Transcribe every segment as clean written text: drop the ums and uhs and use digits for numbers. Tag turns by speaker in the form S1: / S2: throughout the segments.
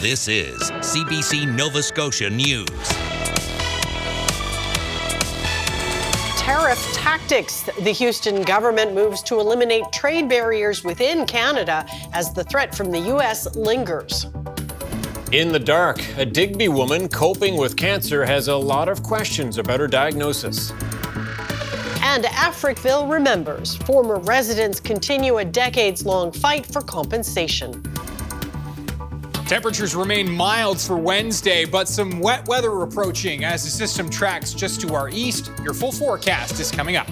S1: This is CBC Nova Scotia News.
S2: Tariff tactics. The Houston government moves to eliminate trade barriers within Canada as the threat from the U.S. lingers.
S3: In the dark, a Digby woman coping with cancer has a lot of questions about her diagnosis.
S2: And Africville remembers. Former residents continue a decades-long fight for compensation.
S4: Temperatures remain mild for Wednesday, but some wet weather approaching as the system tracks just to our east. Your full forecast is coming up.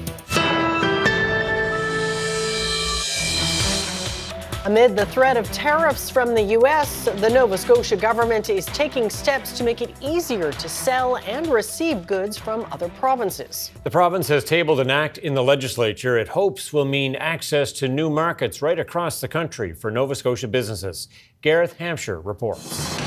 S2: Amid the threat of tariffs from the U.S., the Nova Scotia government is taking steps to make it easier to sell and receive goods from other provinces.
S3: The province has tabled an act in the legislature it hopes will mean access to new markets right across the country for Nova Scotia businesses. Gareth Hampshire reports.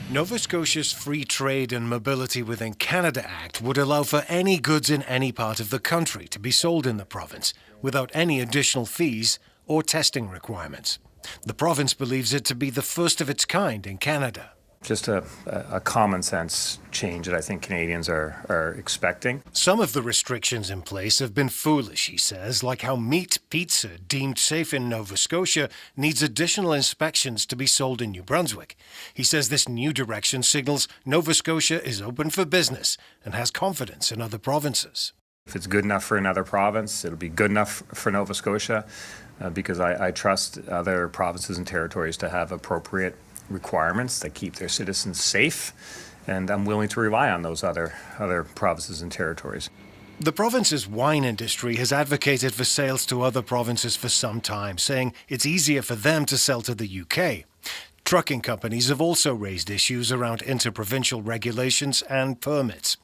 S5: Nova Scotia's Free Trade and Mobility Within Canada Act would allow for any goods in any part of the country to be sold in the province without any additional fees or testing requirements. The province believes it to be the first of its kind in Canada.
S6: Just a common sense change that I think Canadians are expecting.
S5: Some of the restrictions in place have been foolish, he says, like how meat pizza deemed safe in Nova Scotia needs additional inspections to be sold in New Brunswick. He says this new direction signals Nova Scotia is open for business and has confidence in other provinces.
S6: If it's good enough for another province, it'll be good enough for Nova Scotia because I trust other provinces and territories to have appropriate requirements that keep their citizens safe, and I'm willing to rely on those other provinces and territories.
S5: The province's wine industry has advocated for sales to other provinces for some time, saying it's easier for them to sell to the UK. Trucking companies have also raised issues around interprovincial regulations and permits.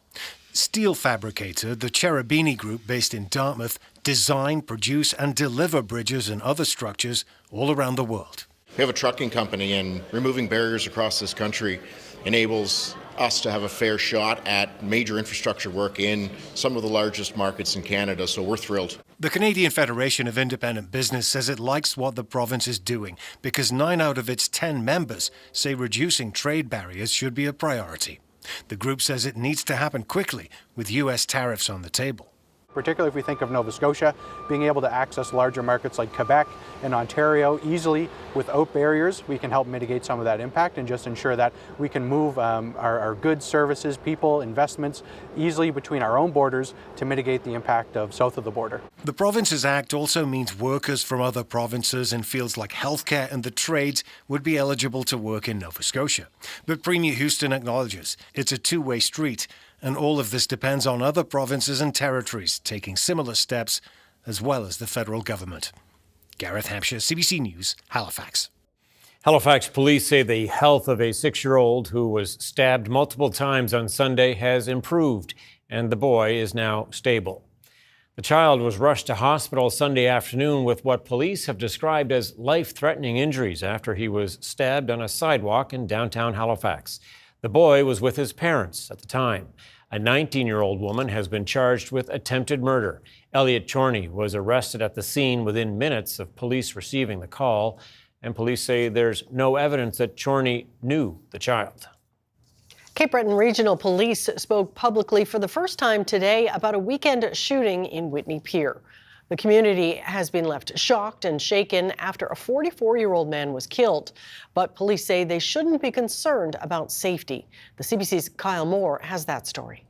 S5: Steel fabricator, the Cherubini Group based in Dartmouth, design, produce and deliver bridges and other structures all around the world.
S7: We have a trucking company, and removing barriers across this country enables us to have a fair shot at major infrastructure work in some of the largest markets in Canada, so we're thrilled.
S5: The Canadian Federation of Independent Business says it likes what the province is doing because 9 out of its 10 members say reducing trade barriers should be a priority. The group says it needs to happen quickly with U.S. tariffs on the table.
S8: Particularly if we think of Nova Scotia, being able to access larger markets like Quebec and Ontario easily without barriers, we can help mitigate some of that impact and just ensure that we can move our goods, services, people, investments easily between our own borders to mitigate the impact of south of the border.
S5: The province's act also means workers from other provinces in fields like healthcare and the trades would be eligible to work in Nova Scotia. But Premier Houston acknowledges it's a two-way street, and all of this depends on other provinces and territories taking similar steps, as well as the federal government. Gareth Hampshire, CBC News, Halifax.
S3: Halifax police say the health of a 6-year-old who was stabbed multiple times on Sunday has improved, and the boy is now stable. The child was rushed to hospital Sunday afternoon with what police have described as life-threatening injuries after he was stabbed on a sidewalk in downtown Halifax. The boy was with his parents at the time. A 19-year-old woman has been charged with attempted murder. Elliot Chorney was arrested at the scene within minutes of police receiving the call, and police say there's no evidence that Chorney knew the child.
S2: Cape Breton Regional Police spoke publicly for the first time today about a weekend shooting in Whitney Pier. The community has been left shocked and shaken after a 44-year-old man was killed. But police say they shouldn't be concerned about safety. The CBC's Kyle Moore has that story.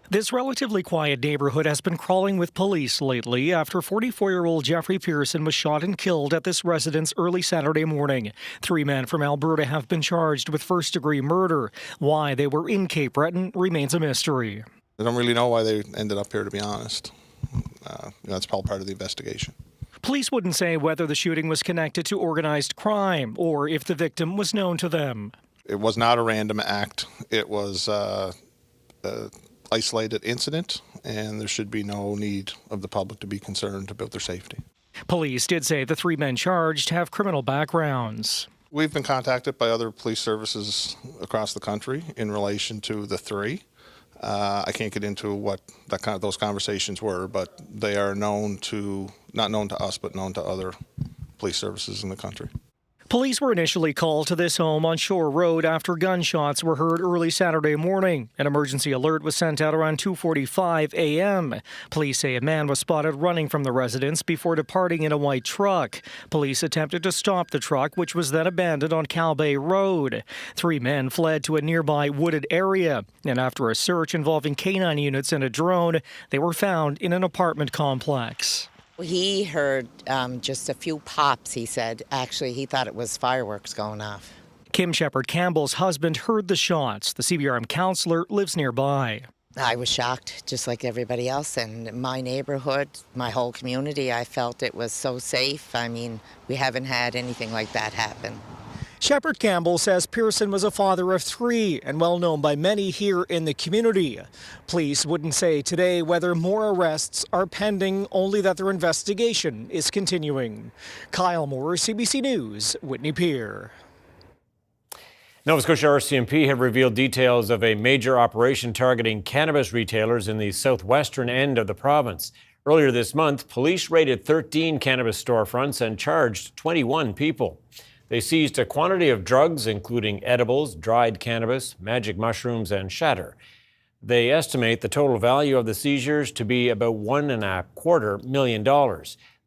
S9: This relatively quiet neighborhood has been crawling with police lately after 44-year-old Jeffrey Pearson was shot and killed at this residence early Saturday morning. 3 men from Alberta have been charged with first-degree murder. Why they were in Cape Breton remains a mystery.
S10: I don't really know why they ended up here, to be honest. That's all part of the investigation.
S9: Police wouldn't say whether the shooting was connected to organized crime or if the victim was known to them.
S10: It was not a random act. It was an isolated incident, and there should be no need of the public to be concerned about their safety.
S9: Police did say the 3 men charged have criminal backgrounds.
S10: We've been contacted by other police services across the country in relation to the 3. I can't get into what those conversations were, but they are not known to us, but known to other police services in the country.
S9: Police were initially called to this home on Shore Road after gunshots were heard early Saturday morning. An emergency alert was sent out around 2:45 a.m. Police say a man was spotted running from the residence before departing in a white truck. Police attempted to stop the truck, which was then abandoned on Calbay Road. 3 men fled to a nearby wooded area, and after a search involving canine units and a drone, they were found in an apartment complex.
S11: He heard just a few pops, he said. Actually, he thought it was fireworks going off.
S9: Kim Shepherd Campbell's husband heard the shots. The CBRM councillor lives nearby.
S11: I was shocked, just like everybody else. And my neighborhood, my whole community, I felt it was so safe. I mean, we haven't had anything like that happen.
S9: Shepherd Campbell says Pearson was a father of 3 and well known by many here in the community. Police wouldn't say today whether more arrests are pending, only that their investigation is continuing. Kyle Moore, CBC News, Whitney Pier.
S3: Nova Scotia RCMP have revealed details of a major operation targeting cannabis retailers in the southwestern end of the province. Earlier this month, police raided 13 cannabis storefronts and charged 21 people. They seized a quantity of drugs, including edibles, dried cannabis, magic mushrooms, and shatter. They estimate the total value of the seizures to be about $1.25 million.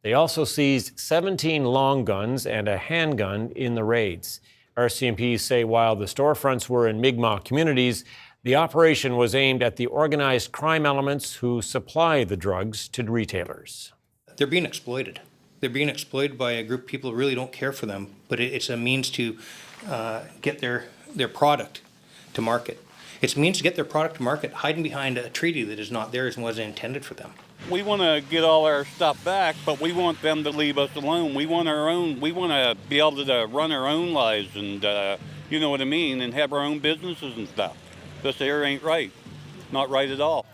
S3: They also seized 17 long guns and a handgun in the raids. RCMP say while the storefronts were in Mi'kmaq communities, the operation was aimed at the organized crime elements who supply the drugs to retailers.
S12: They're being exploited. They're being exploited by a group of people who really don't care for them, but it's a means to get their product to market. It's a means to get their product to market, hiding behind a treaty that is not theirs and wasn't intended for them.
S13: We want to get all our stuff back, but we want them to leave us alone. We want our own. We want to be able to run our own lives and, you know what I mean, and have our own businesses and stuff. This here ain't right. Not right at all.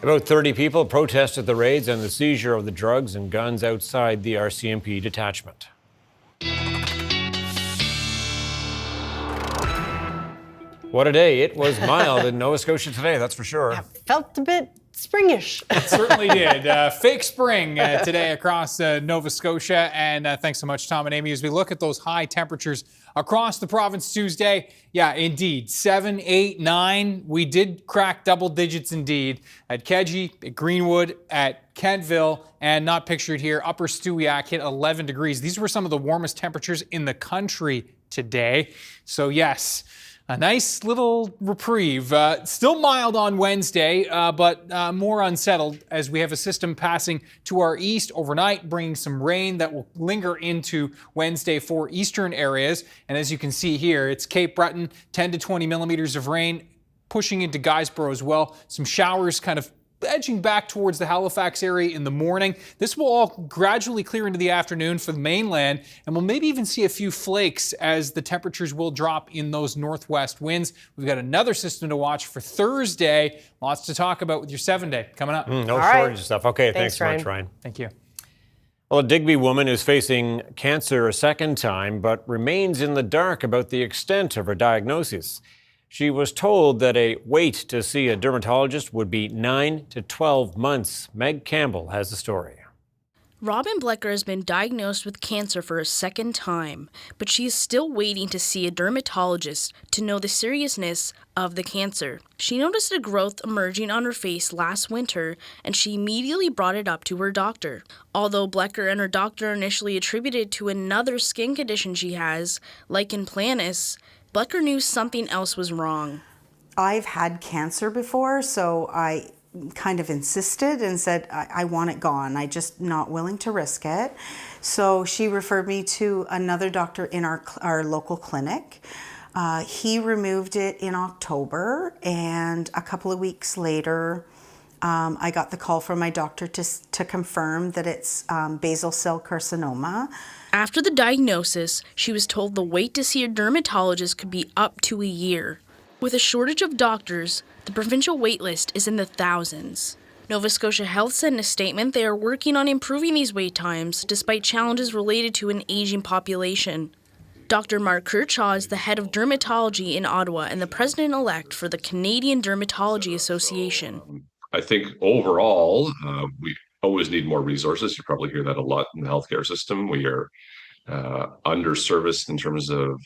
S3: About 30 people protested the raids and the seizure of the drugs and guns outside the RCMP detachment. What a day. It was mild in Nova Scotia today, that's for sure.
S2: Yeah, felt a bit springish.
S4: It certainly did. Fake spring today across Nova Scotia. And thanks so much, Tom and Amy. As we look at those high temperatures across the province Tuesday, yeah, indeed, 7, 8, 9. We did crack double digits indeed at Kedzie, at Greenwood, at Kentville, and not pictured here, Upper Stewiacke hit 11 degrees. These were some of the warmest temperatures in the country today. So yes, a nice little reprieve. Still mild on Wednesday, but more unsettled as we have a system passing to our east overnight, bringing some rain that will linger into Wednesday for eastern areas. And as you can see here, it's Cape Breton, 10 to 20 millimeters of rain, pushing into Guysborough as well. Some showers kind of edging back towards the Halifax area in the morning. This will all gradually clear into the afternoon for the mainland, and we'll maybe even see a few flakes as the temperatures will drop in those northwest winds. We've got another system to watch for Thursday. Lots to talk about with your 7-day coming up.
S3: No shortage of stuff. Okay, thanks so much, Ryan.
S4: Thank you.
S3: Well, a Digby woman is facing cancer a second time, but remains in the dark about the extent of her diagnosis. She was told that a wait to see a dermatologist would be 9 to 12 months. Meg Campbell has the story.
S14: Robin Blecker has been diagnosed with cancer for a second time, but she is still waiting to see a dermatologist to know the seriousness of the cancer. She noticed a growth emerging on her face last winter, and she immediately brought it up to her doctor. Although Blecker and her doctor initially attributed it to another skin condition she has, lichen planus, Blecker knew something else was wrong.
S15: I've had cancer before, so I kind of insisted and said, I want it gone. I'm just not willing to risk it. So she referred me to another doctor in our local clinic. He removed it in October, and a couple of weeks later, I got the call from my doctor to confirm that it's basal cell carcinoma.
S14: After the diagnosis, she was told the wait to see a dermatologist could be up to a year. With a shortage of doctors, the provincial wait list is in the thousands. Nova Scotia Health said in a statement they are working on improving these wait times despite challenges related to an aging population. Dr. Mark Kershaw is the head of dermatology in Ottawa and the president-elect for the Canadian Dermatology Association.
S16: I think overall, we always need more resources. You probably hear that a lot in the healthcare system. We are underserviced in terms of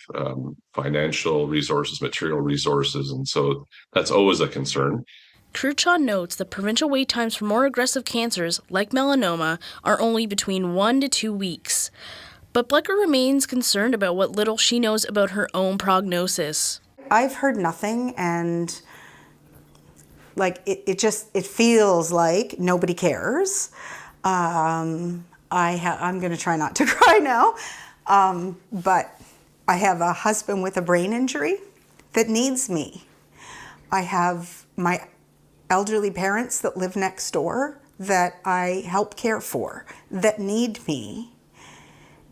S16: financial resources, material resources, and so that's always a concern.
S14: Cruchaw notes that provincial wait times for more aggressive cancers, like melanoma, are only between 1 to 2 weeks. But Blecker remains concerned about what little she knows about her own prognosis.
S15: I've heard nothing, and like it feels like nobody cares. I'm going to try not to cry now, but I have a husband with a brain injury that needs me. I have my elderly parents that live next door that I help care for that need me,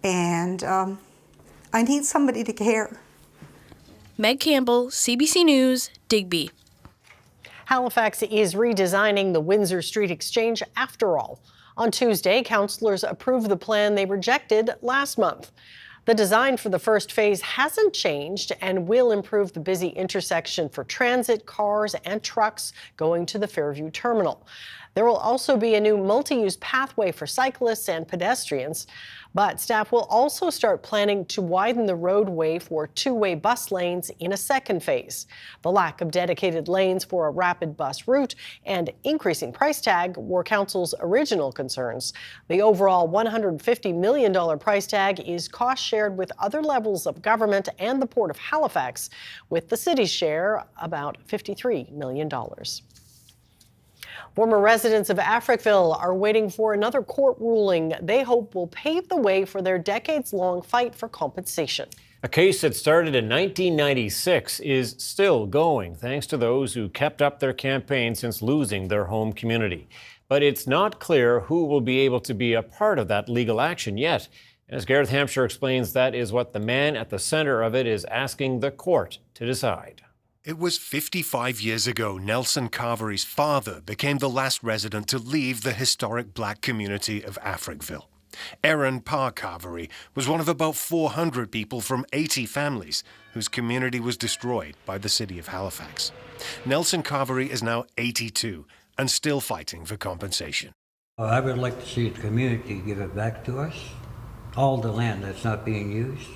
S15: and I need somebody to care.
S14: Meg Campbell, CBC News, Digby.
S2: Halifax is redesigning the Windsor Street Exchange after all. On Tuesday, councillors approved the plan they rejected last month. The design for the first phase hasn't changed and will improve the busy intersection for transit, cars, and trucks going to the Fairview terminal. There will also be a new multi-use pathway for cyclists and pedestrians, but staff will also start planning to widen the roadway for two-way bus lanes in a second phase. The lack of dedicated lanes for a rapid bus route and increasing price tag were council's original concerns. The overall $150 million price tag is cost shared with other levels of government and the Port of Halifax, with the city's share about $53 million. Former residents of Africville are waiting for another court ruling they hope will pave the way for their decades-long fight for compensation.
S3: A case that started in 1996 is still going, thanks to those who kept up their campaign since losing their home community. But it's not clear who will be able to be a part of that legal action yet. As Gareth Hampshire explains, that is what the man at the center of it is asking the court to decide.
S5: It was 55 years ago Nelson Carvery's father became the last resident to leave the historic black community of Africville. Aaron Pa Carvery was one of about 400 people from 80 families whose community was destroyed by the city of Halifax. Nelson Carvery is now 82 and still fighting for compensation.
S17: I would like to see the community give it back to us. All the land that's not being used.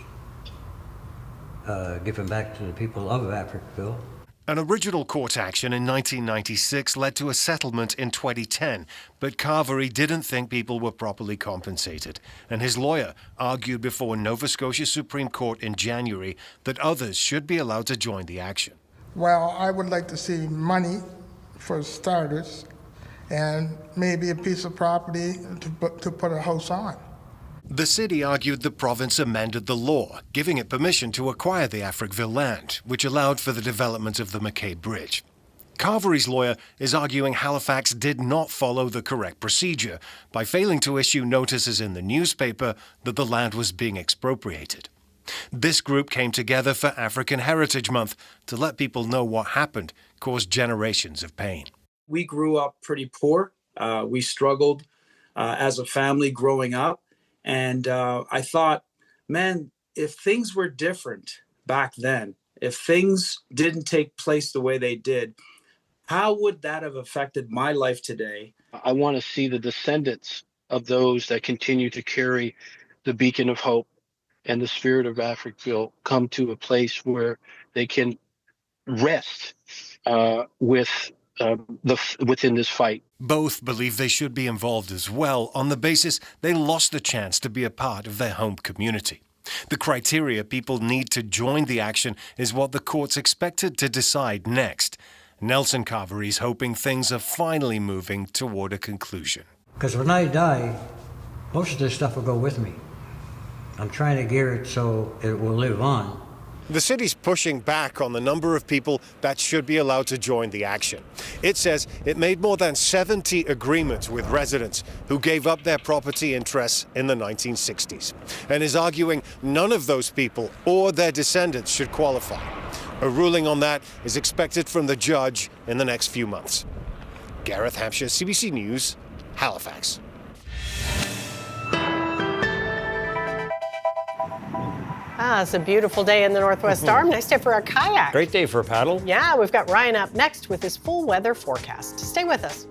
S17: Given back to the people of Africville.
S5: An original court action in 1996 led to a settlement in 2010, but Carvery didn't think people were properly compensated, and his lawyer argued before Nova Scotia Supreme Court in January that others should be allowed to join the action.
S18: Well, I would like to see money for starters, and maybe a piece of property to put a house on.
S5: The city argued the province amended the law, giving it permission to acquire the Africville land, which allowed for the development of the McKay Bridge. Carvery's lawyer is arguing Halifax did not follow the correct procedure by failing to issue notices in the newspaper that the land was being expropriated. This group came together for African Heritage Month to let people know what happened caused generations of pain.
S19: We grew up pretty poor. We struggled as a family growing up. And I thought, man, if things were different back then, if things didn't take place the way they did, how would that have affected my life today?
S20: I want to see the descendants of those that continue to carry the beacon of hope and the spirit of Africville come to a place where they can rest within this fight.
S5: Both believe they should be involved as well on the basis they lost the chance to be a part of their home community. The criteria people need to join the action is what the court's expected to decide next. Nelson Carvery is hoping things are finally moving toward a conclusion.
S17: Because when I die, most of this stuff will go with me. I'm trying to gear it so it will live on.
S5: The city's pushing back on the number of people that should be allowed to join the action. It says it made more than 70 agreements with residents who gave up their property interests in the 1960s and is arguing none of those people or their descendants should qualify. A ruling on that is expected from the judge in the next few months. Gareth Hampshire, CBC News, Halifax.
S2: It's a beautiful day in the Northwest Arm. Nice day for a kayak.
S3: Great day for a paddle.
S2: Yeah, we've got Ryan up next with his full weather forecast. Stay with us.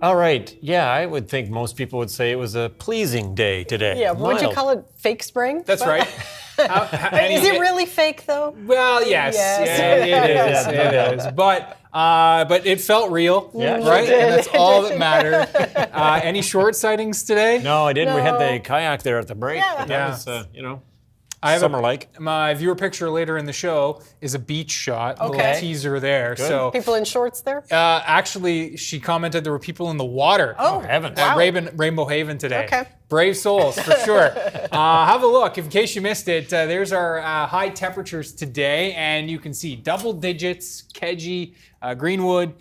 S3: All right. Yeah, I would think most people would say it was a pleasing day today.
S2: Yeah, would you call it fake spring?
S4: That's right.
S2: Is it really fake though?
S4: Well, yes. Yeah, it is. But it felt real, right? And that's all that mattered. Any short sightings today?
S3: No, I didn't. No. We had the kayak there at the break.
S2: Yeah.
S3: But that was,
S4: I have
S3: summer-like.
S4: My viewer picture later in the show is a beach shot, a little teaser there.
S3: Good.
S4: So
S2: people in shorts there?
S4: Actually, she commented there were people in the water.
S2: Oh,
S3: heavens.
S4: At Rainbow Haven today.
S2: Okay.
S4: Brave souls, for sure. Have a look. In case you missed it, there's our high temperatures today, and you can see double digits, Kedgie, Greenwood,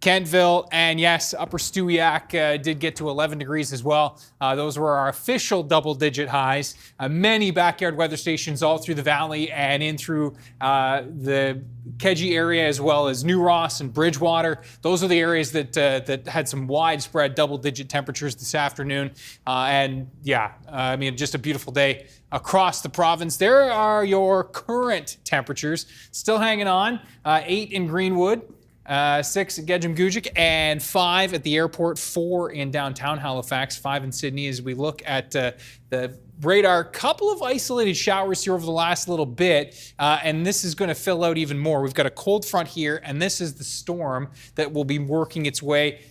S4: Kentville, and yes, Upper Stewiacke did get to 11 degrees as well. Those were our official double-digit highs. Many backyard weather stations all through the valley and in through the Kedgie area, as well as New Ross and Bridgewater. Those are the areas that had some widespread double-digit temperatures this afternoon. Just a beautiful day across the province. There are your current temperatures, still hanging on. 8 in Greenwood. 6 at Gedgem-Gujik, and 5 at the airport, 4 in downtown Halifax, 5 in Sydney. As we look at the radar, couple of isolated showers here over the last little bit, and this is going to fill out even more. We've got a cold front here, and this is the storm that will be working its way,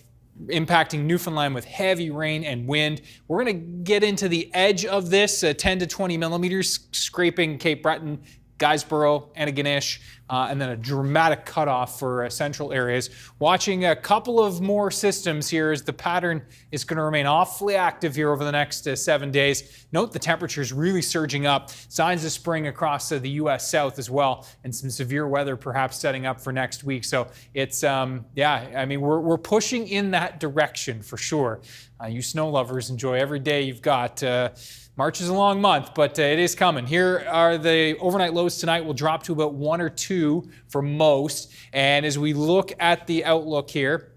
S4: impacting Newfoundland with heavy rain and wind. We're going to get into the edge of this, 10 to 20 millimeters, scraping Cape Breton, Guysborough, Antigonish, and then a dramatic cutoff for central areas. Watching a couple of more systems here as the pattern is going to remain awfully active here over the next 7 days. Note the temperatures really surging up. Signs of spring across the U.S. South as well, and some severe weather perhaps setting up for next week. So it's, we're pushing in that direction for sure. You snow lovers, enjoy every day you've got. March is a long month, but it is coming. Here are the overnight lows tonight. Will drop to about 1 or 2 for most. And as we look at the outlook here,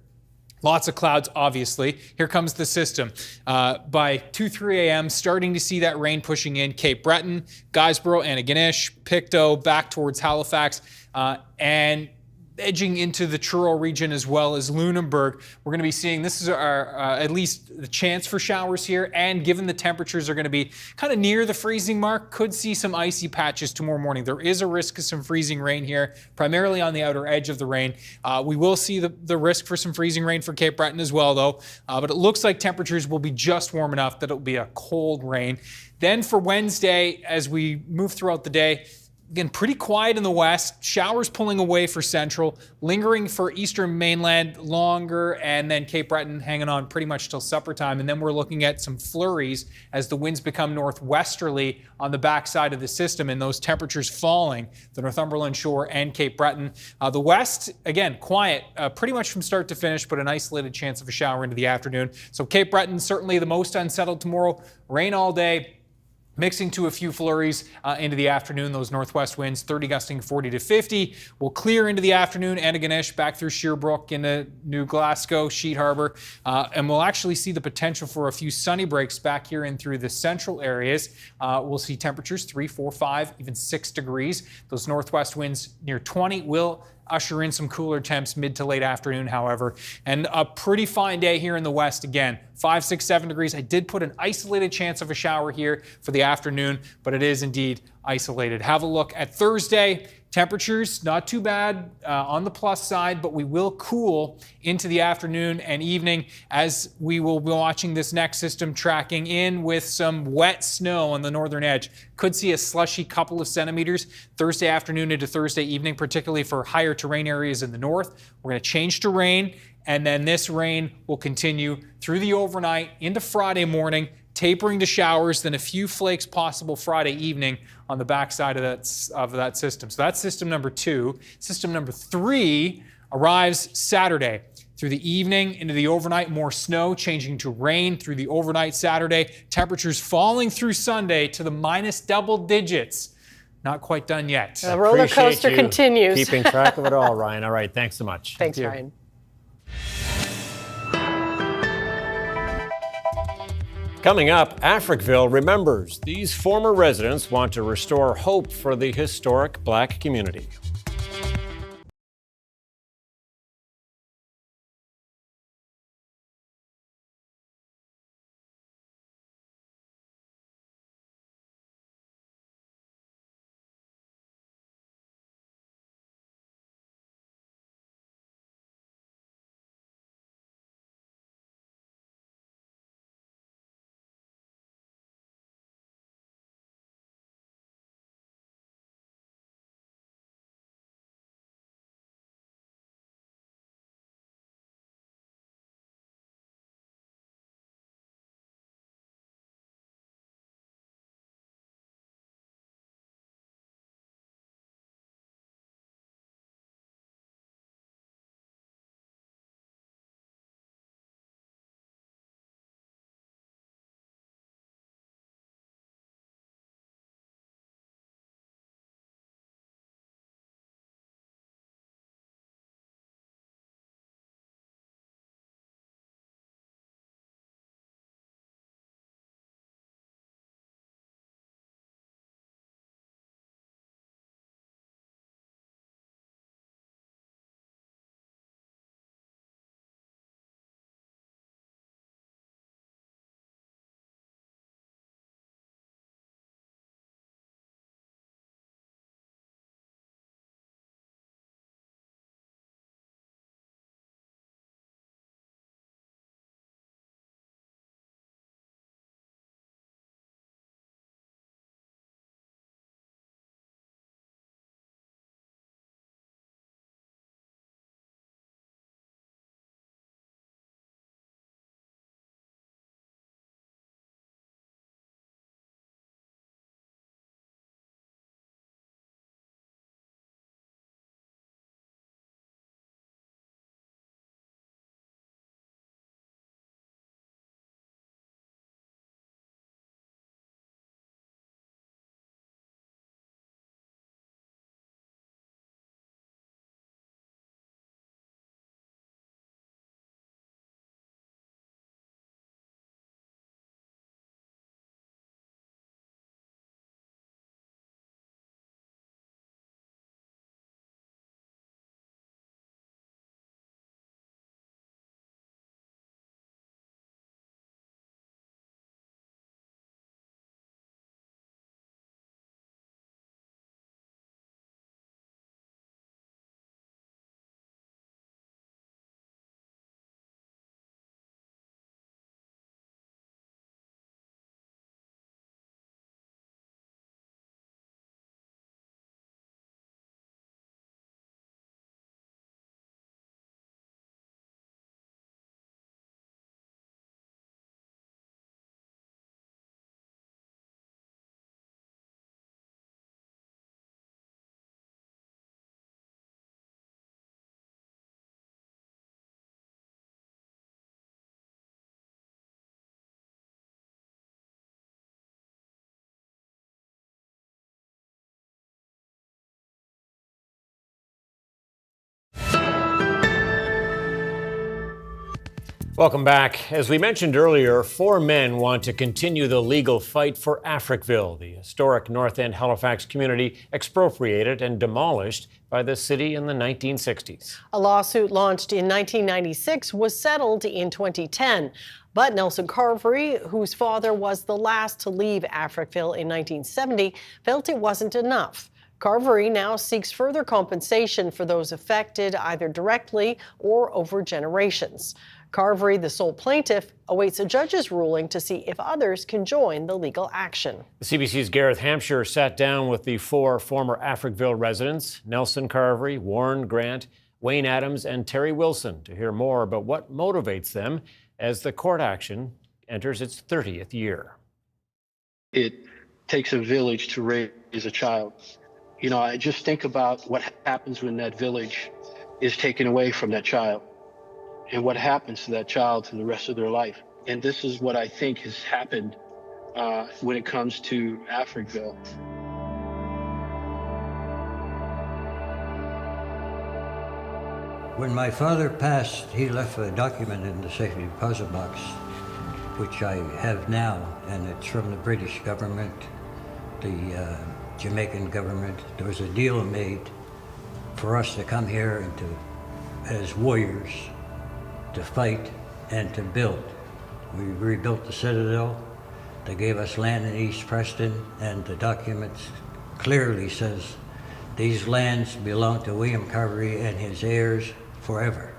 S4: lots of clouds, obviously. Here comes the system. By 2-3 a.m., starting to see that rain pushing in Cape Breton, Guysborough, Antigonish, Pictou, back towards Halifax, and edging into the Truro region as well as Lunenburg. We're going to be seeing, this is our at least the chance for showers here, and given the temperatures are going to be kind of near the freezing mark, could see some icy patches tomorrow morning. There is a risk of some freezing rain here, primarily on the outer edge of the rain. We will see the risk for some freezing rain for Cape Breton as well, though, but it looks like temperatures will be just warm enough that it'll be a cold rain. Then for Wednesday, as we move throughout the day, again, pretty quiet in the west, showers pulling away for central, lingering for eastern mainland longer, and then Cape Breton hanging on pretty much till supper time. And then we're looking at some flurries as the winds become northwesterly on the backside of the system, and those temperatures falling, the Northumberland shore and Cape Breton. The west, again, quiet pretty much from start to finish, but an isolated chance of a shower into the afternoon. So Cape Breton, certainly the most unsettled tomorrow. Rain all day, mixing to a few flurries into the afternoon. Those northwest winds, 30 gusting 40 to 50, will clear into the afternoon. Antigonish back through Sherbrooke into New Glasgow, Sheet Harbour. And we'll actually see the potential for a few sunny breaks back here in through the central areas. We'll see temperatures 3, 4, 5, even 6 degrees. Those northwest winds near 20 will usher in some cooler temps mid to late afternoon, however. And a pretty fine day here in the west again. 5, 6, 7 degrees. I did put an isolated chance of a shower here for the afternoon, but it is indeed isolated. Have a look at Thursday. Temperatures, not too bad on the plus side, but we will cool into the afternoon and evening as we will be watching this next system tracking in with some wet snow on the northern edge. Could see a slushy couple of centimeters Thursday afternoon into Thursday evening, particularly for higher terrain areas in the north. We're going to change to rain, and then this rain will continue through the overnight into Friday morning, tapering to showers, then a few flakes possible Friday evening on the backside of that system. So that's system number 2. System number 3 arrives Saturday. Through the evening into the overnight, more snow, changing to rain through the overnight Saturday. Temperatures falling through Sunday to the minus double digits. Not quite done yet.
S2: The roller coaster continues.
S3: Keeping track of it all, Ryan. All right, thanks so much.
S2: Thanks, Ryan.
S3: Coming up, Africville remembers these former residents want to restore hope for the historic Black community. Welcome back. As we mentioned earlier, 4 men want to continue the legal fight for Africville, the historic North End Halifax community expropriated and demolished by the city in the 1960s.
S2: A lawsuit launched in 1996 was settled in 2010. But Nelson Carvery, whose father was the last to leave Africville in 1970, felt it wasn't enough. Carvery now seeks further compensation for those affected either directly or over generations. Carvery, the sole plaintiff, awaits a judge's ruling to see if others can join the legal action.
S3: The CBC's Gareth Hampshire sat down with the 4 former Africville residents, Nelson Carvery, Warren Grant, Wayne Adams, and Terry Wilson, to hear more about what motivates them as the court action enters its 30th year.
S20: It takes a village to raise a child. You know, I just think about what happens when that village is taken away from that child, and what happens to that child for the rest of their life. And this is what I think has happened when it comes to Africville.
S17: When my father passed, he left a document in the safety deposit box, which I have now, and it's from the British government, the Jamaican government. There was a deal made for us to come here and to, as warriors, to fight and to build. We rebuilt the Citadel. They gave us land in East Preston, and the documents clearly says these lands belong to William Carvery and his heirs forever.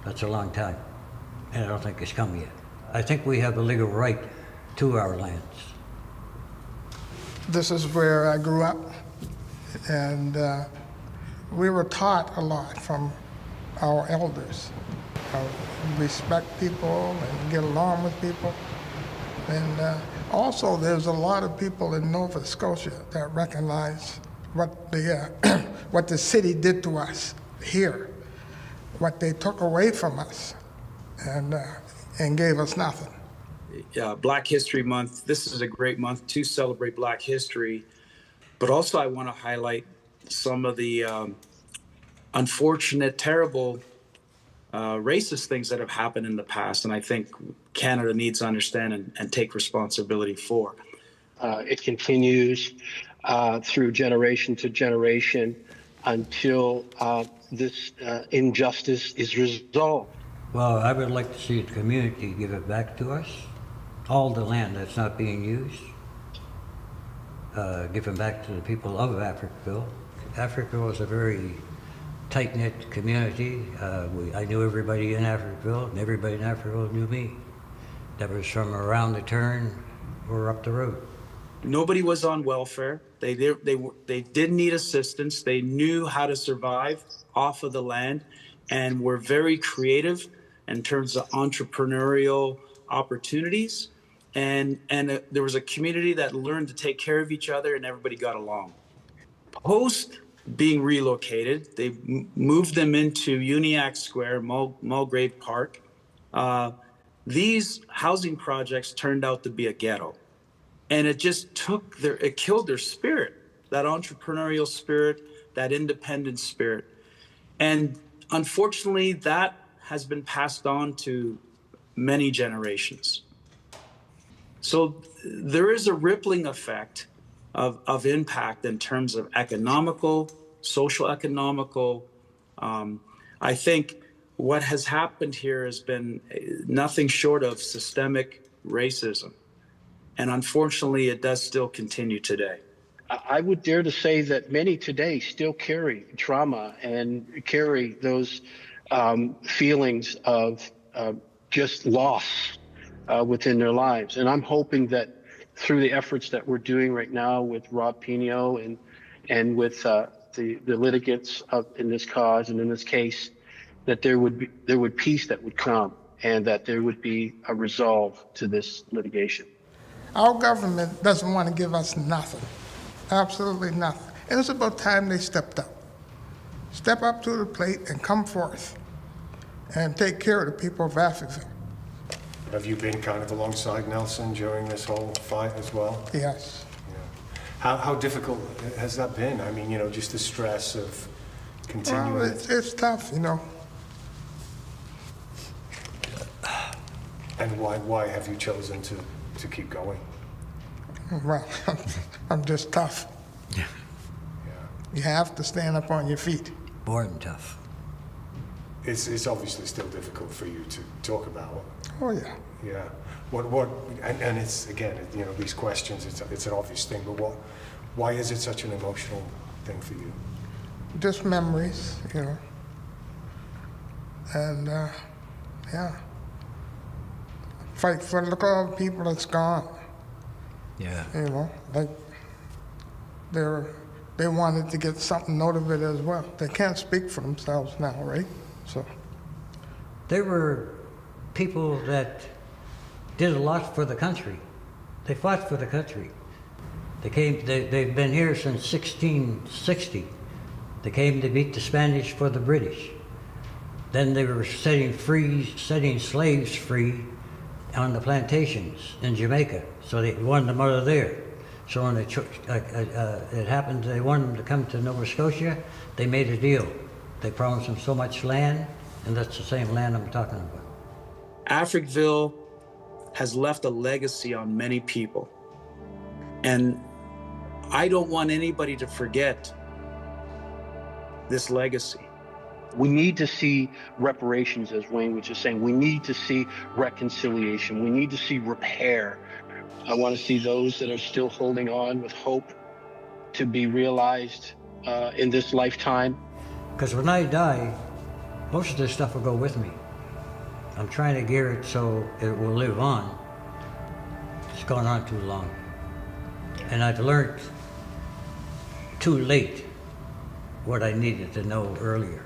S17: That's a long time, and I don't think it's come yet. I think we have a legal right to our lands.
S18: This is where I grew up, and we were taught a lot from our elders. Respect people and get along with people. And also there's a lot of people in Nova Scotia that recognize what the city did to us here, what they took away from us and gave us nothing.
S19: Black History Month, this is a great month to celebrate Black history, but also I want to highlight some of the unfortunate, terrible racist things that have happened in the past, and I think Canada needs to understand and take responsibility for.
S20: It continues through generation to generation until this injustice is resolved.
S17: Well, I would like to see the community give it back to us. All the land that's not being used, given back to the people of Africville. Africville is a very tight-knit community. I knew everybody in Africville, and everybody in Africville knew me. That was from around the turn or up the road.
S19: Nobody was on welfare. They didn't need assistance. They knew how to survive off of the land and were very creative in terms of entrepreneurial opportunities. And there was a community that learned to take care of each other, and everybody got along. Post being relocated, they moved them into Uniacke Square, Mulgrave Park. These housing projects turned out to be a ghetto. And it just it killed their spirit, that entrepreneurial spirit, that independent spirit. And unfortunately, that has been passed on to many generations. So there is a rippling effect of impact in terms of economical, social economical. I think what has happened here has been nothing short of systemic racism. And unfortunately, it does still continue today.
S20: I would dare to say that many today still carry trauma and carry those feelings of just loss within their lives. And I'm hoping that through the efforts that we're doing right now with Rob Pino and with the litigants in this cause and in this case, that there would peace that would come and that there would be a resolve to this litigation.
S18: Our government doesn't want to give us nothing, absolutely nothing. And it's about time they stepped up. Step up to the plate and come forth and take care of the people of Africville.
S5: Have you been kind of alongside Nelson during this whole fight as well?
S18: Yes.
S5: Yeah. How difficult has that been? I mean, just the stress of continuing.
S18: Well, it's tough,
S5: And why have you chosen to keep going?
S18: Well, I'm just tough.
S17: Yeah.
S18: You have to stand up on your feet.
S17: Born tough.
S5: It's obviously still difficult for you to talk about.
S18: Oh yeah.
S5: Yeah. And it's, again, you know, these questions, it's an obvious thing, but why is it such an emotional thing for you?
S18: Just memories, you know. And yeah. Fight for, look at all the people that's gone.
S17: Yeah.
S18: You know, like they wanted to get something out of it as well. They can't speak for themselves now, right? So
S17: There were people that did a lot for the country. They fought for the country. They've been here since 1660. They came to beat the Spanish for the British. Then they were setting slaves free on the plantations in Jamaica. So they wanted them out of there. So when it happened, they wanted them to come to Nova Scotia, they made a deal. They promised them so much land, and that's the same land I'm talking about.
S19: Africville has left a legacy on many people. And I don't want anybody to forget this legacy.
S20: We need to see reparations, as Wayne was just saying. We need to see reconciliation. We need to see repair. I want to see those that are still holding on with hope to be realized in this lifetime.
S17: Because when I die, most of this stuff will go with me. I'm trying to gear it so it will live on. It's gone on too long. And I've learned too late what I needed to know earlier.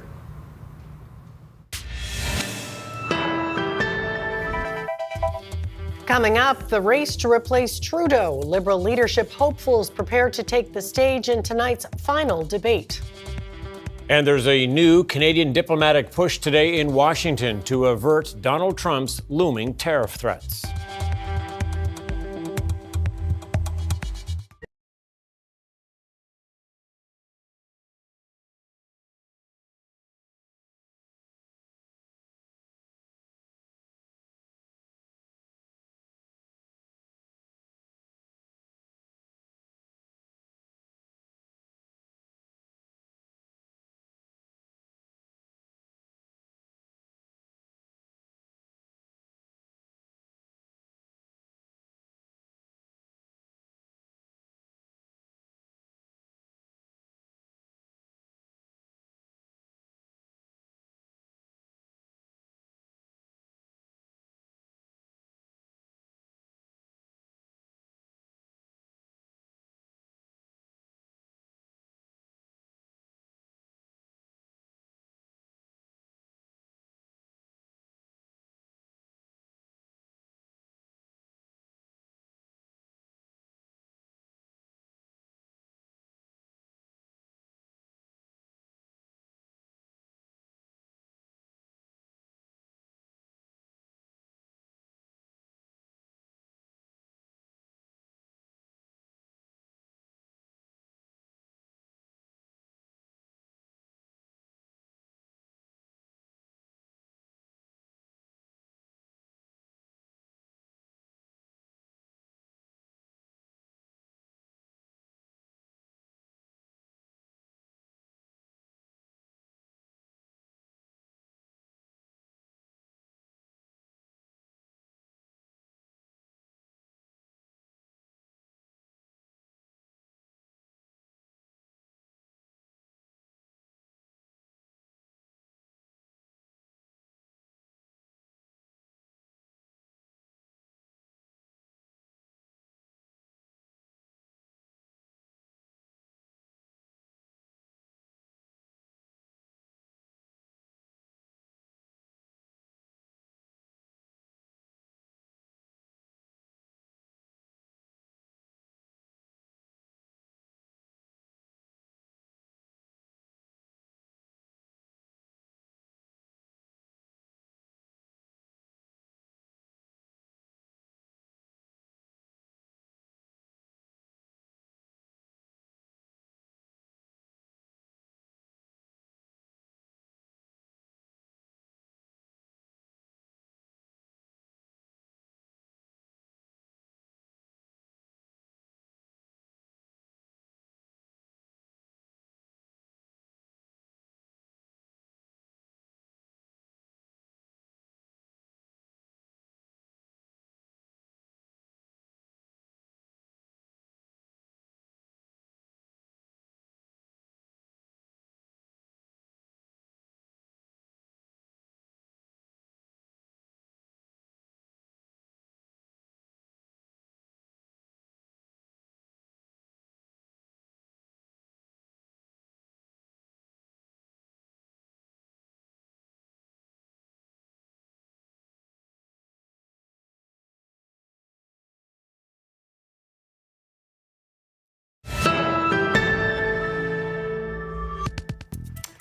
S2: Coming up, the race to replace Trudeau. Liberal leadership hopefuls prepare to take the stage in tonight's final debate.
S3: And there's a new Canadian diplomatic push today in Washington to avert Donald Trump's looming tariff threats.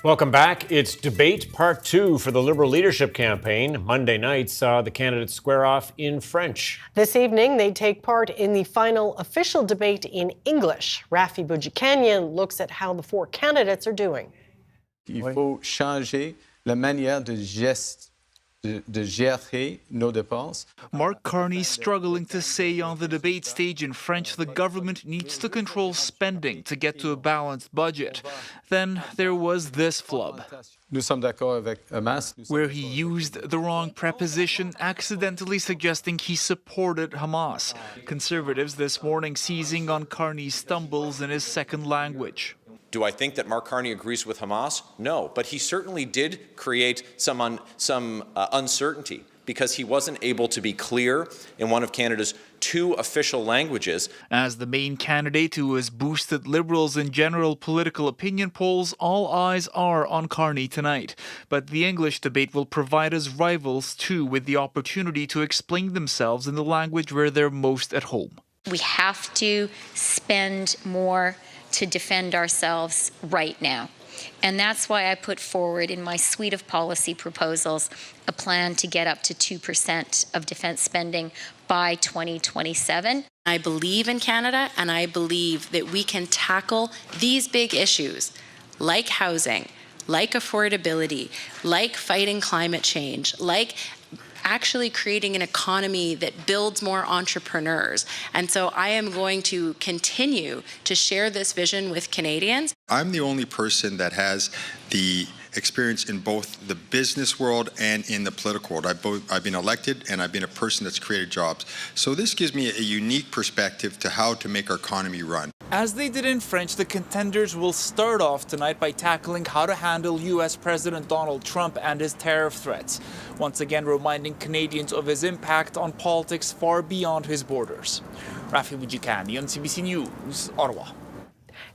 S3: Welcome back. It's debate part 2 for the Liberal leadership campaign. Monday night saw the candidates square off in French.
S2: This evening, they take part in the final official debate in English. Rafi Boudjikanian looks at how the 4 candidates are doing.
S21: Il faut changer la manière de gérer nos dépenses.
S22: Mark Carney struggling to say on the debate stage in French the government needs to control spending to get to a balanced budget. Then there was this flub,
S21: Nous sommes d'accord avec Hamas.
S22: where he used the wrong preposition, accidentally suggesting he supported Hamas. Conservatives this morning seizing on Carney's stumbles in his second language.
S23: Do I think that Mark Carney agrees with Hamas? No, but he certainly did create some uncertainty because he wasn't able to be clear in one of Canada's 2 official languages.
S22: As the main candidate who has boosted Liberals in general political opinion polls, all eyes are on Carney tonight. But the English debate will provide his rivals too with the opportunity to explain themselves in the language where they're most at home.
S24: We have to spend more to defend ourselves right now. And that's why I put forward in my suite of policy proposals a plan to get up to 2% of defense spending by 2027. I believe in Canada, and I believe that we can tackle these big issues like housing, like affordability, like fighting climate change, like actually creating an economy that builds more entrepreneurs. And so I am going to continue to share this vision with Canadians.
S25: I'm the only person that has the experience in both the business world and in the political world. I've been elected and I've been a person that's created jobs. So this gives me a unique perspective to how to make our economy run.
S22: As they did in French, the contenders will start off tonight by tackling how to handle U.S. President Donald Trump and his tariff threats, once again reminding Canadians of his impact on politics far beyond his borders. Rafi Boudjikanian, CBC News, Ottawa.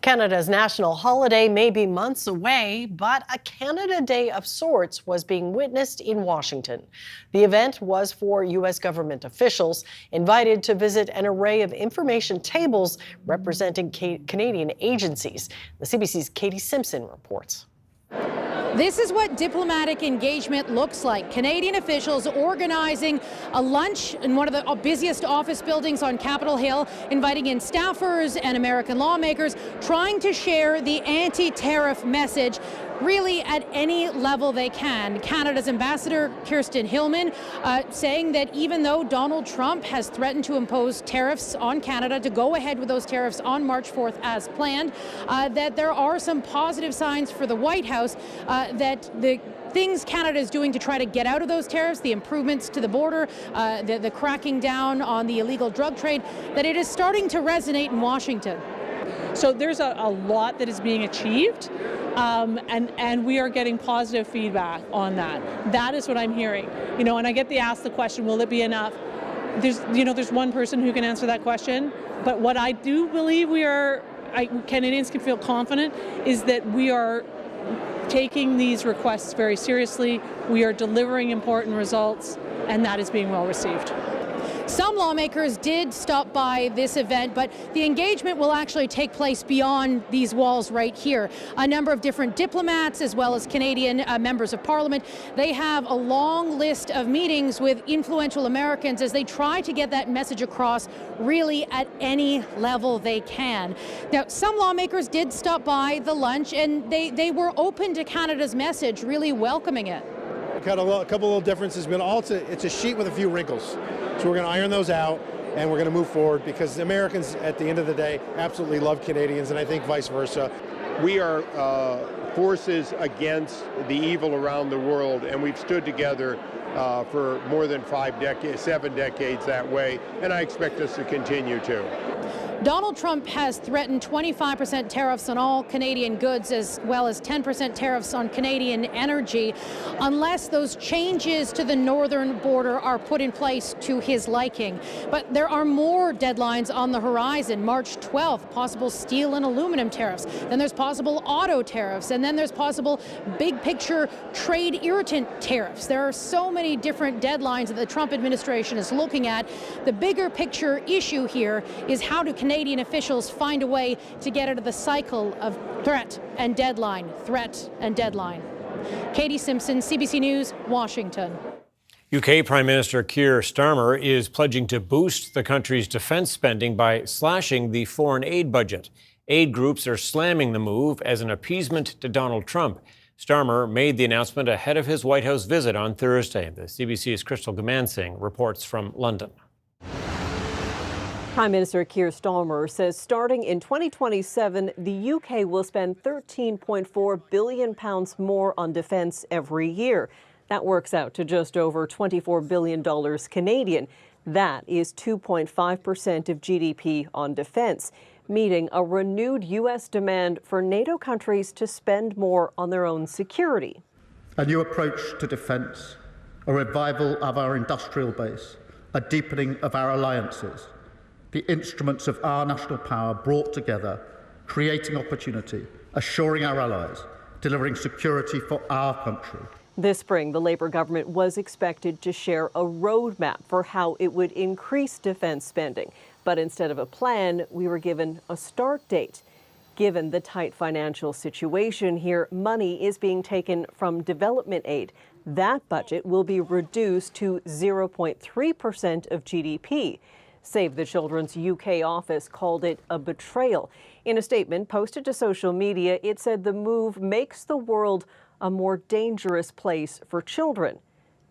S2: Canada's national holiday may be months away, but a Canada Day of sorts was being witnessed in Washington. The event was for U.S. government officials invited to visit an array of information tables representing Canadian agencies. The CBC's Katie Simpson reports.
S26: This is what diplomatic engagement looks like. Canadian officials organizing a lunch in one of the busiest office buildings on Capitol Hill, inviting in staffers and American lawmakers, trying to share the anti-tariff message really at any level they can. Canada's Ambassador Kirsten Hillman saying that even though Donald Trump has threatened to impose tariffs on Canada, to go ahead with those tariffs on March 4th as planned, that there are some positive signs for the White House that the things Canada is doing to try to get out of those tariffs, the improvements to the border, the cracking down on the illegal drug trade, that it is starting to resonate in Washington.
S27: So there's a lot that is being achieved, and we are getting positive feedback on that. That is what I'm hearing. And I get asked the question, will it be enough? There's one person who can answer that question, but what I do believe Canadians can feel confident is that we are taking these requests very seriously. We are delivering important results, and that is being well received.
S26: Some lawmakers did stop by this event, but the engagement will actually take place beyond these walls right here. A number of different diplomats, as well as Canadian members of Parliament, they have a long list of meetings with influential Americans as they try to get that message across really at any level they can. Now, some lawmakers did stop by the lunch, and they were open to Canada's message, really welcoming it.
S28: Got a couple little differences, but it's a sheet with a few wrinkles. So we're going to iron those out, and we're going to move forward because Americans, at the end of the day, absolutely love Canadians, and I think vice versa.
S29: We are forces against the evil around the world, and we've stood together for more than 7 decades that way, and I expect us to continue to.
S26: Donald Trump has threatened 25% tariffs on all Canadian goods, as well as 10% tariffs on Canadian energy, unless those changes to the northern border are put in place to his liking. But there are more deadlines on the horizon. March 12th, possible steel and aluminum tariffs. Then there's possible auto tariffs. And then there's possible big picture trade irritant tariffs. There are so many different deadlines that the Trump administration is looking at. The bigger picture issue here is how do Canadian officials find a way to get out of the cycle of Threat and deadline, threat and deadline. Katie Simpson, CBC News, Washington.
S3: UK Prime Minister Keir Starmer is pledging to boost the country's defense spending by slashing the foreign aid budget. Aid groups are slamming the move as an appeasement to Donald Trump. Starmer made the announcement ahead of his White House visit on Thursday. The CBC's Crystal Gamansingh reports from London.
S1: Prime Minister Keir Starmer says starting in 2027, the UK will spend £13.4 billion more on defence every year. That works out to just over $24 billion Canadian. That is 2.5% of GDP on defence, meeting a renewed U.S. demand for NATO countries to spend more on their own security.
S6: A new approach to defence, a revival of our industrial base, a deepening of our alliances, the instruments of our national power brought together, creating opportunity, assuring our allies, delivering security for our country.
S1: This spring, the Labour government was expected to share a roadmap for how it would increase defence spending. But instead of a plan, we were given a start date. Given the tight financial situation here, money is being taken from development aid. That budget will be reduced to 0.3% of GDP. Save the Children's UK office called it a betrayal. In a statement posted to social media, it said the move makes the world a more dangerous place for children.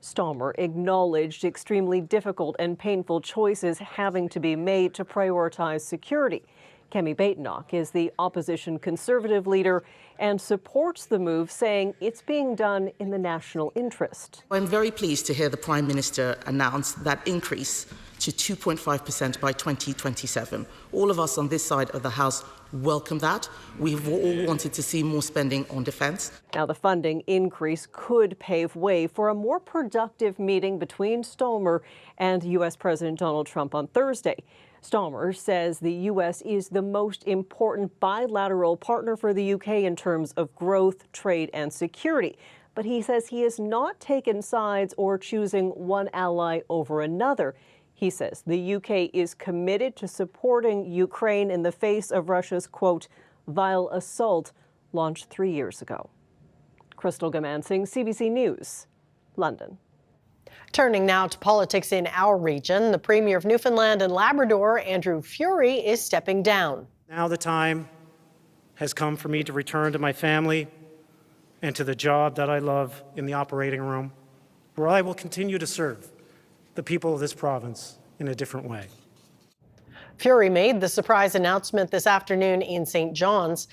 S1: Starmer acknowledged extremely difficult and painful choices having to be made to prioritize security. Kemi Badenoch is the opposition Conservative leader and supports the move, saying it's being done in the national interest.
S7: I'm very pleased to hear the Prime Minister announce that increase to 2.5% by 2027. All of us on this side of the House welcome that. We've all wanted to see more spending on defence.
S1: Now, the funding increase could pave way for a more productive meeting between Starmer and U.S. President Donald Trump on Thursday. Starmer says the U.S. is the most important bilateral partner for the UK in terms of growth, trade, and security. But he says he has not taken sides or choosing one ally over another. He says the UK is committed to supporting Ukraine in the face of Russia's, quote, vile assault launched 3 years ago. Crystal Gamansingh, CBC News, London.
S2: Turning now to politics in our region, the Premier of Newfoundland and Labrador, Andrew Furey, is stepping down.
S8: Now the time has come for me to return to my family and to the job that I love in the operating room, where I will continue to serve the people of this province in a different way.
S2: Furey made the surprise announcement this afternoon in St. John's.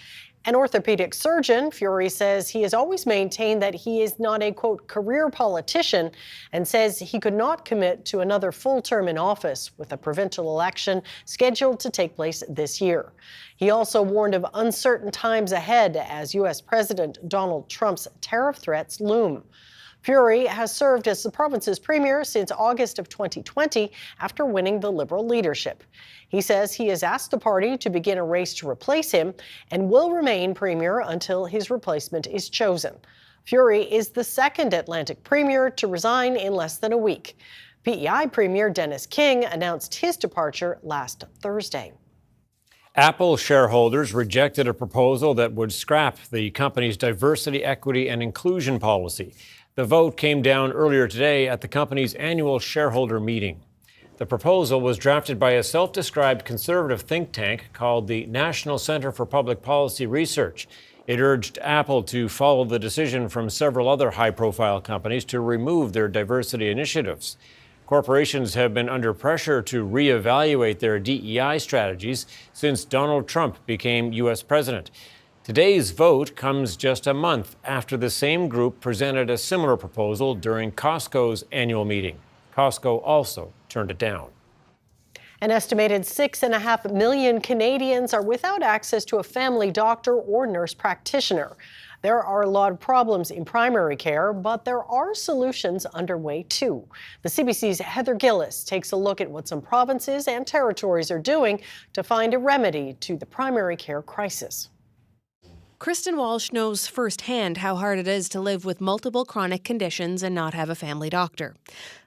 S2: An orthopedic surgeon, Furey says he has always maintained that he is not a, quote, career politician, and says he could not commit to another full term in office with a provincial election scheduled to take place this year. He also warned of uncertain times ahead as U.S. President Donald Trump's tariff threats loom. Furey has served as the province's premier since August of 2020 after winning the Liberal leadership. He says he has asked the party to begin a race to replace him and will remain premier until his replacement is chosen. Furey is the second Atlantic premier to resign in less than a week. PEI Premier Dennis King announced his departure last Thursday.
S3: Apple shareholders rejected a proposal that would scrap the company's diversity, equity, and inclusion policy. The vote came down earlier today at the company's annual shareholder meeting. The proposal was drafted by a self-described conservative think tank called the National Center for Public Policy Research. It urged Apple to follow the decision from several other high-profile companies to remove their diversity initiatives. Corporations have been under pressure to reevaluate their DEI strategies since Donald Trump became U.S. president. Today's vote comes just a month after the same group presented a similar proposal during Costco's annual meeting. Costco also turned it down.
S2: An estimated 6.5 million Canadians are without access to a family doctor or nurse practitioner. There are a lot of problems in primary care, but there are solutions underway too. The CBC's Heather Gillis takes a look at what some provinces and territories are doing to find a remedy to the primary care crisis.
S9: Kristen Walsh knows firsthand how hard it is to live with multiple chronic conditions and not have a family doctor.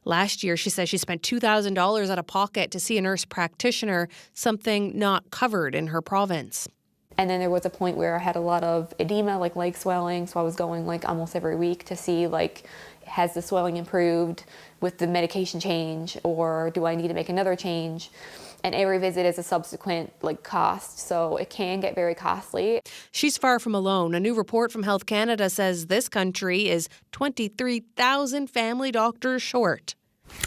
S9: Last year, she says she spent $2,000 out of pocket to see a nurse practitioner, something not covered in her province.
S4: And then there was a point where I had a lot of edema, like leg swelling, so I was going like almost every week to see like, has the swelling improved with the medication change, or do I need to make another change? And every visit is a subsequent cost, so it can get very costly.
S9: She's far from alone. A new report from Health Canada says this country is 23,000 family doctors short.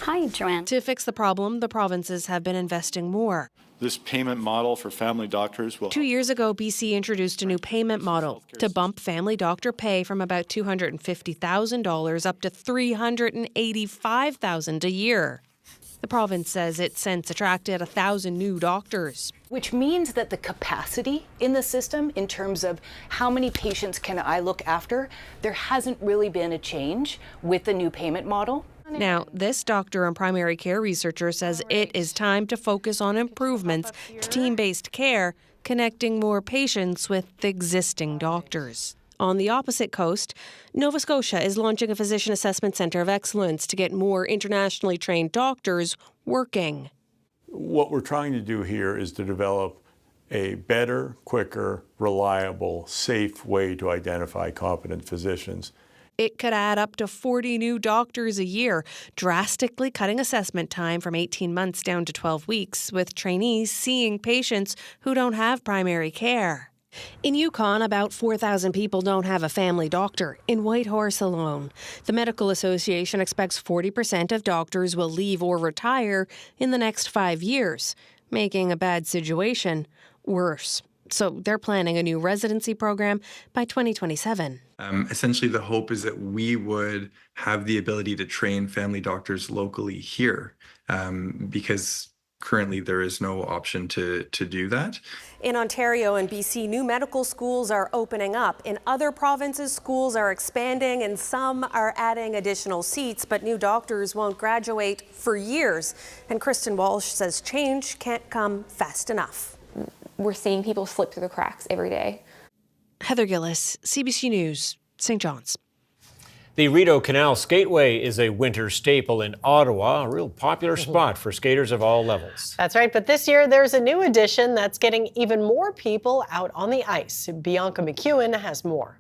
S5: Hi, Joanne.
S9: To fix the problem, the provinces have been investing more.
S10: This payment model for family doctors will...
S9: 2 years ago, BC introduced a new payment model to bump family doctor pay from about $250,000 up to $385,000 a year. The province says it's since attracted 1,000 new doctors.
S11: Which means that the capacity in the system, in terms of how many patients can I look after, there hasn't really been a change with the new payment model.
S9: Now, this doctor and primary care researcher says it is time to focus on improvements to team-based care, connecting more patients with existing doctors. On the opposite coast, Nova Scotia is launching a physician assessment centre of excellence to get more internationally trained doctors working.
S10: What we're trying to do here is to develop a better, quicker, reliable, safe way to identify competent physicians.
S9: It could add up to 40 new doctors a year, drastically cutting assessment time from 18 months down to 12 weeks, with trainees seeing patients who don't have primary care. In Yukon, about 4,000 people don't have a family doctor. In Whitehorse alone, the Medical Association expects 40% of doctors will leave or retire in the next 5 years, making a bad situation worse. So they're planning a new residency program by 2027.
S12: Essentially, the hope is that we would have the ability to train family doctors locally here, because currently there is no option to do that.
S13: In Ontario and BC, new medical schools are opening up. In other provinces, schools are expanding and some are adding additional seats, but new doctors won't graduate for years. And Kristen Walsh says change can't come fast enough.
S4: We're seeing people slip through the cracks every day.
S9: Heather Gillis, CBC News, St. John's.
S3: The Rideau Canal Skateway is a winter staple in Ottawa, a real popular spot for skaters of all levels.
S2: That's right, but this year there's a new addition that's getting even more people out on the ice. Bianca McEwen has more.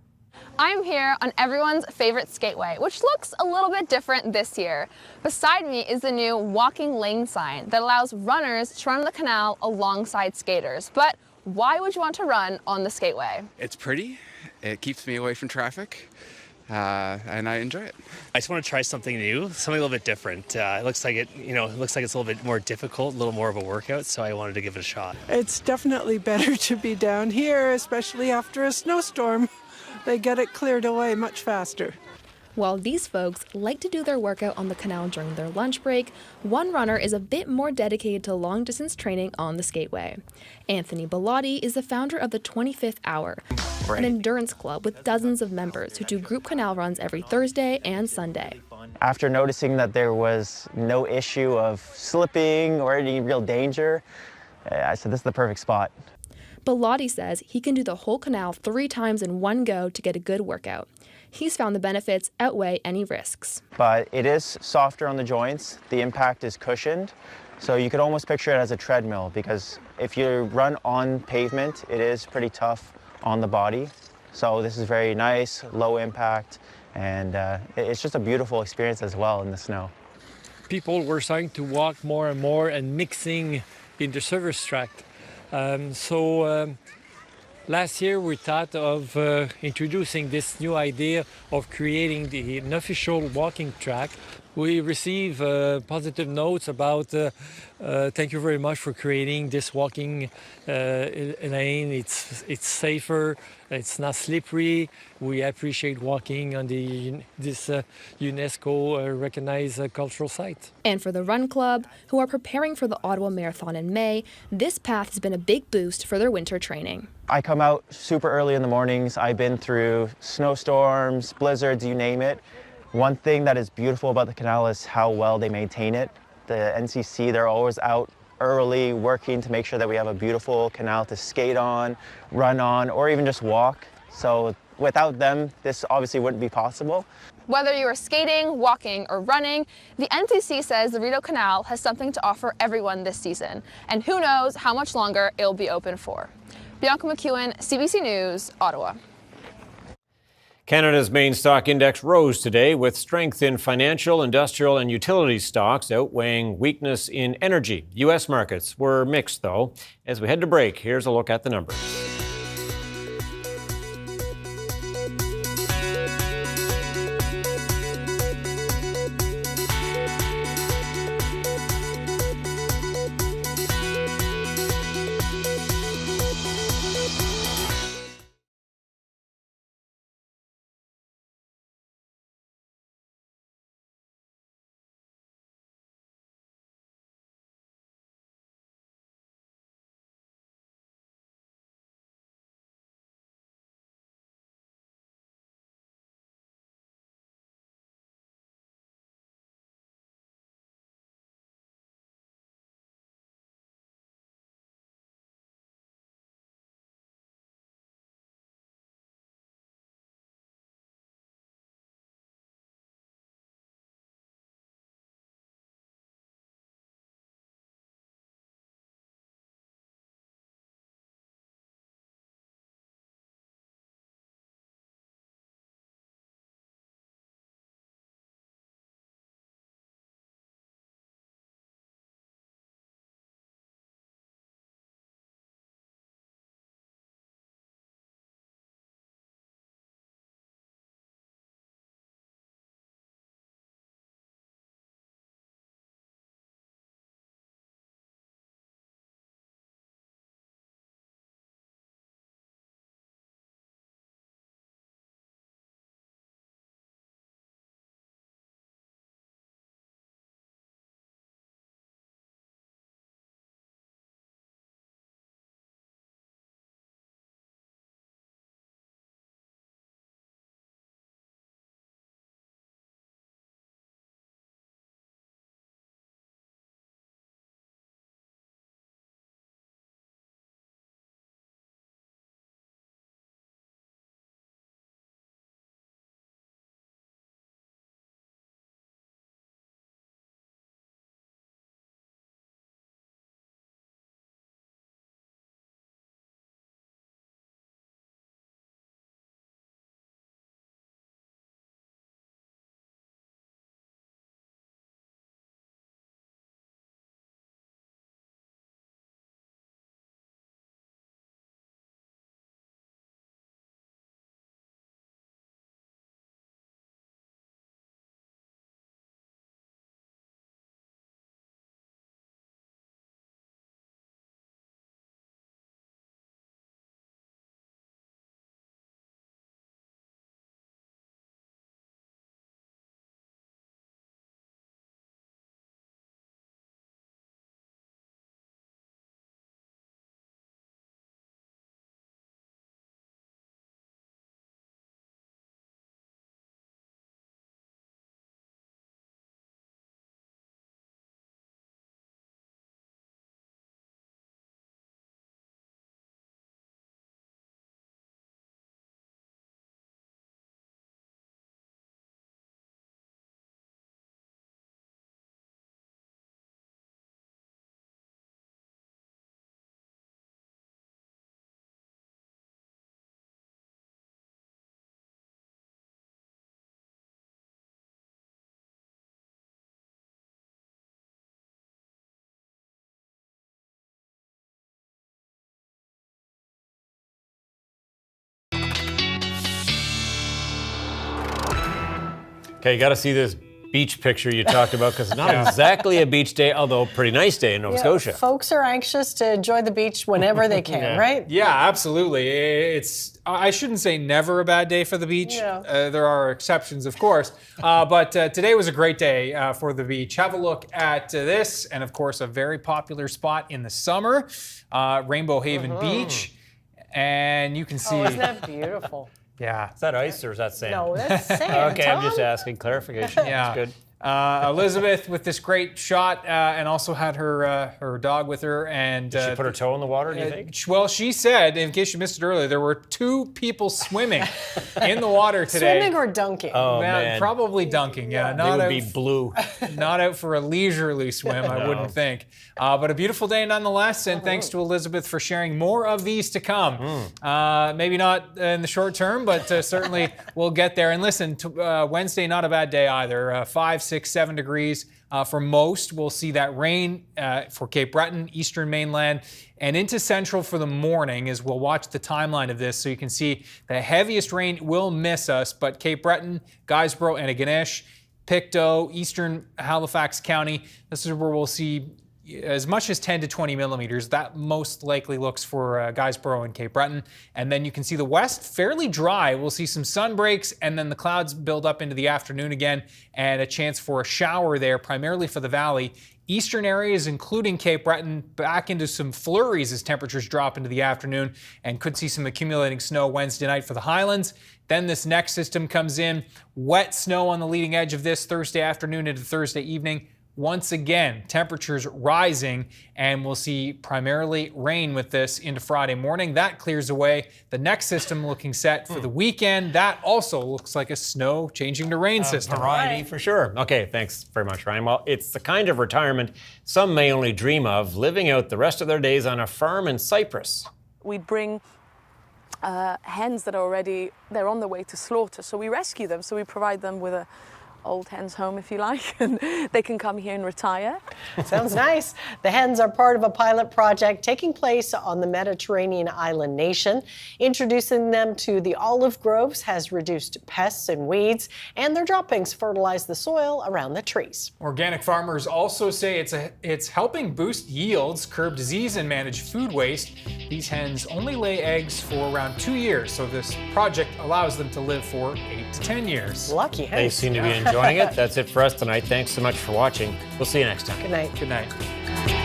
S14: I'm here on everyone's favorite skateway, which looks a little bit different this year. Beside me is the new walking lane sign that allows runners to run the canal alongside skaters. But why would you want to run on the skateway?
S15: It's pretty, it keeps me away from traffic, and I enjoy it.
S16: I just want to try something new, something a little bit different. It looks like it's a little bit more difficult, a little more of a workout, so I wanted to give it a shot.
S30: It's definitely better to be down here, especially after a snowstorm. They get it cleared away much faster.
S31: While these folks like to do their workout on the canal during their lunch break, one runner is a bit more dedicated to long-distance training on the skateway. Anthony Bellotti is the founder of the 25th Hour, an endurance club with dozens of members who do group canal runs every Thursday and Sunday.
S32: After noticing that there was no issue of slipping or any real danger, I said this is the perfect spot.
S31: Bellotti says he can do the whole canal 3 times in one go to get a good workout. He's found the benefits outweigh any risks.
S32: But it is softer on the joints, the impact is cushioned, so you could almost picture it as a treadmill, because if you run on pavement, it is pretty tough on the body. So this is very nice, low impact, and it's just a beautiful experience as well in the snow.
S33: People were starting to walk more and more and mixing in the service track. Last year we thought of introducing this new idea of creating an official walking track. We receive positive notes about thank you very much for creating this walking lane. It's safer, it's not slippery. We appreciate walking on this UNESCO recognized cultural site.
S31: And for the Run Club, who are preparing for the Ottawa Marathon in May, this path has been a big boost for their winter training.
S32: I come out super early in the mornings. I've been through snowstorms, blizzards, you name it. One thing that is beautiful about the canal is how well they maintain it. The NCC, they're always out early working to make sure that we have a beautiful canal to skate on, run on, or even just walk. So without them, this obviously wouldn't be possible.
S14: Whether you are skating, walking, or running, the NCC says the Rideau Canal has something to offer everyone this season. And who knows how much longer it'll be open for. Bianca McEwen, CBC News, Ottawa.
S3: Canada's main stock index rose today with strength in financial, industrial, and utility stocks outweighing weakness in energy. U.S. markets were mixed, though. As we head to break, here's a look at the numbers. Okay, you got to see this beach picture you talked about, because it's not exactly a beach day, although a pretty nice day in Nova Scotia.
S2: Folks are anxious to enjoy the beach whenever they can, right?
S5: Yeah, absolutely. I shouldn't say never a bad day for the beach.
S2: Yeah.
S5: There are exceptions, of course. But today was a great day for the beach. Have a look at this, and of course, a very popular spot in the summer, Rainbow Haven Beach. And you can see...
S2: Oh, isn't that beautiful?
S5: Yeah.
S3: Is that ice or is that sand?
S2: No, that's sand.
S3: Okay, I'm just asking clarification.
S5: Yeah.
S3: That's good.
S5: Elizabeth with this great shot, and also had her dog with her. And
S3: did she put her toe in the water, do you think?
S5: Well, she said, in case you missed it earlier, there were 2 people swimming in the water today.
S2: Swimming or dunking?
S3: Oh, man.
S5: Probably dunking, yeah.
S3: They would be blue.
S5: Not out for a leisurely swim, I wouldn't think. But a beautiful day nonetheless, and thanks to Elizabeth for sharing more of these to come. Maybe not in the short term, but certainly we'll get there. And listen, Wednesday, not a bad day either. 5, 6, 7 degrees for most. We'll see that rain for Cape Breton, eastern mainland, and into central for the morning as we'll watch the timeline of this. So you can see the heaviest rain will miss us, but Cape Breton, Guysborough, and Antigonish, Pictou, eastern Halifax County, this is where we'll see as much as 10 to 20 millimeters. That most likely looks for Guysborough and Cape Breton. And then you can see the west fairly dry. We'll see some sun breaks, and then the clouds build up into the afternoon again, and a chance for a shower there, primarily for the valley. Eastern areas, including Cape Breton, back into some flurries as temperatures drop into the afternoon, and could see some accumulating snow Wednesday night for the highlands. Then this next system comes in. Wet snow on the leading edge of this Thursday afternoon into Thursday evening. Once again, temperatures rising, and we'll see primarily rain with this into Friday morning. That clears away. The next system looking set for the weekend. That also looks like a snow changing to rain system.
S3: Variety for sure. Okay, thanks very much, Ryan. Well, it's the kind of retirement some may only dream of, living out the rest of their days on a farm in Cyprus.
S17: We bring hens that are they're on their way to slaughter. So we rescue them. So we provide them with a old hens home, if you like, and they can come here and retire.
S2: Sounds nice. The hens are part of a pilot project taking place on the Mediterranean island nation. Introducing them to the olive groves has reduced pests and weeds, and their droppings fertilize the soil around the trees.
S5: Organic farmers also say it's helping boost yields, curb disease, and manage food waste. These hens only lay eggs for around 2 years, so this project allows them to live for 8 to 10 years.
S2: Lucky hens.
S3: They seem to be enjoying it. That's it for us tonight. Thanks so much for watching. We'll see you next time.
S2: Good night.
S5: Good night.